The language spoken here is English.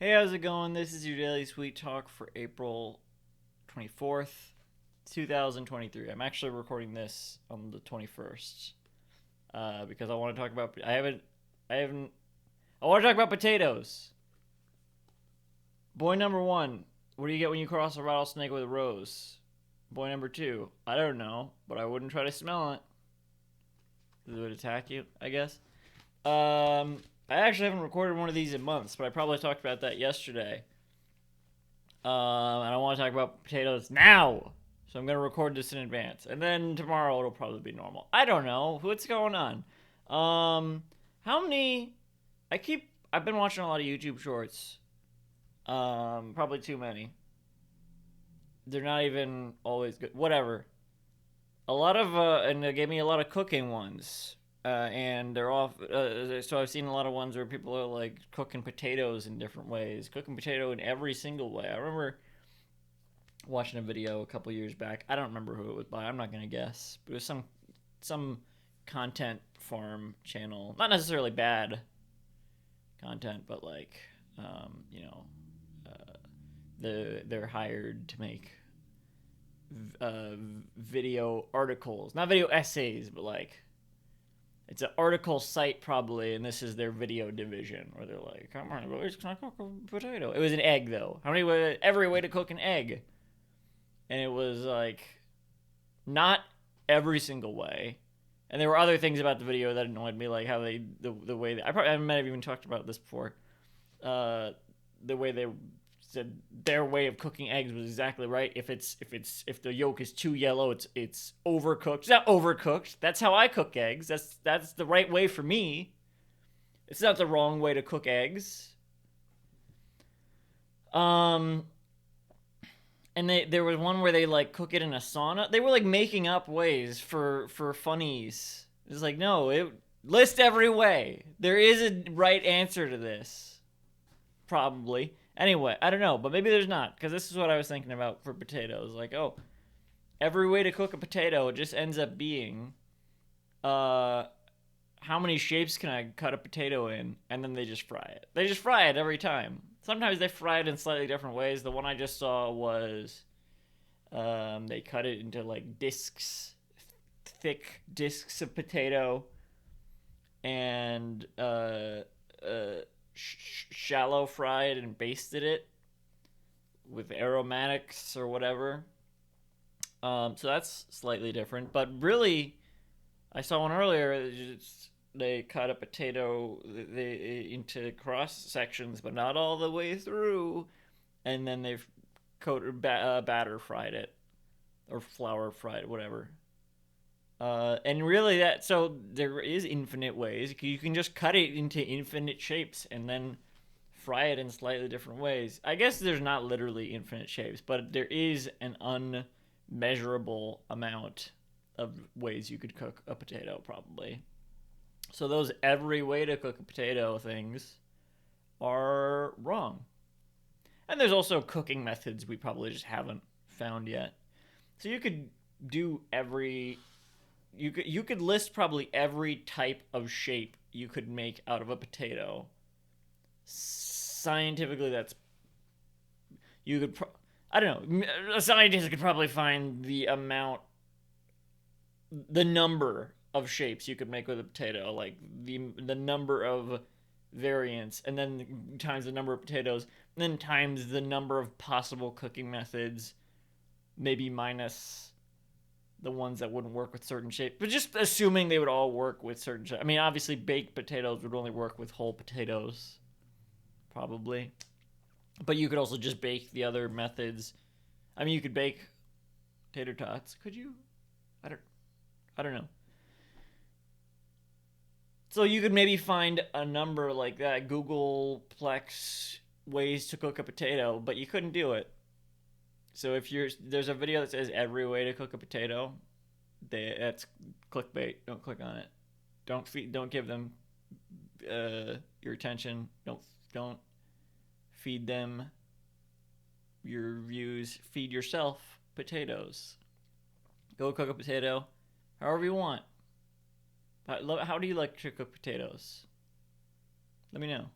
Hey, how's it going? This is your daily sweet talk for April 24th, 2023. I'm actually recording this on the 21st because I want to talk about. I want to talk about potatoes. Boy number one, what do you get when you cross a rattlesnake with a rose? Boy number two, I don't know, but I wouldn't try to smell it. It would attack you, I guess. I actually haven't recorded one of these in months, but I probably talked about that yesterday. And I want to talk about potatoes now. So I'm going to record this in advance. And then tomorrow it'll probably be normal. I don't know. What's going on? How many. I've been watching a lot of YouTube shorts. Probably too many. They're not even always good. Whatever. A lot of, and they gave me a lot of cooking ones. And they're off. So I've seen a lot of ones where people are like cooking potatoes in different ways, cooking potato in every single way. I remember watching a video a couple years back. I don't remember who it was by. I'm not gonna guess, but it was some content farm channel. Not necessarily bad content, but like, you know, they're hired to make uh, video articles, not video essays, but like it's an article site probably, and this is their video division where they're like, "Come on, boys, can I cook a potato?" It was an egg though. Every way to cook an egg, and it was like not every single way. And there were other things about the video that annoyed me, like how the way I might have even talked about this before. Uh, the way they said their way of cooking eggs was exactly right. If the yolk is too yellow, it's overcooked. It's not overcooked. That's how I cook eggs. That's the right way for me. It's not the wrong way to cook eggs. Um, and there was one where they like cook it in a sauna. They were like making up ways for funnies. It's like no, it list every way. There is a right answer to this, probably. Anyway, I don't know, but maybe there's not because this is what I was thinking about for potatoes. Like, oh, every way to cook a potato just ends up being, uh, how many shapes can I cut a potato in, and then they just fry it. They just fry it every time. Sometimes they fry it in slightly different ways. The one I just saw was they cut it into like discs, thick discs of potato, and shallow fried and basted it with aromatics or whatever. So that's slightly different, but really, I saw one earlier. They cut a potato into cross sections, but not all the way through, and then they've batter fried it or flour fried, whatever. And really, that so there is infinite ways. You can just cut it into infinite shapes and then fry it in slightly different ways. I guess there's not literally infinite shapes, but there is an unmeasurable amount of ways you could cook a potato, probably. So those every way to cook a potato things are wrong. And there's also cooking methods we probably just haven't found yet. So you could do you could list probably every type of shape you could make out of a potato. Scientifically, that's you could. I don't know. A scientist could probably find the number of shapes you could make with a potato, like the number of variants, and then times the number of potatoes, and then times the number of possible cooking methods, maybe minus the ones that wouldn't work with certain shapes, but just assuming they would all work with certain shapes. I mean, obviously, baked potatoes would only work with whole potatoes, probably. But you could also just bake the other methods. I mean, you could bake tater tots. Could you? I don't. I don't know. So you could maybe find a number like that, Googleplex ways to cook a potato, but you couldn't do it. So if there's a video that says every way to cook a potato, that's clickbait. Don't click on it. Don't give them your attention. Don't feed them your views. Feed yourself potatoes. Go cook a potato, however you want. How do you like to cook potatoes? Let me know.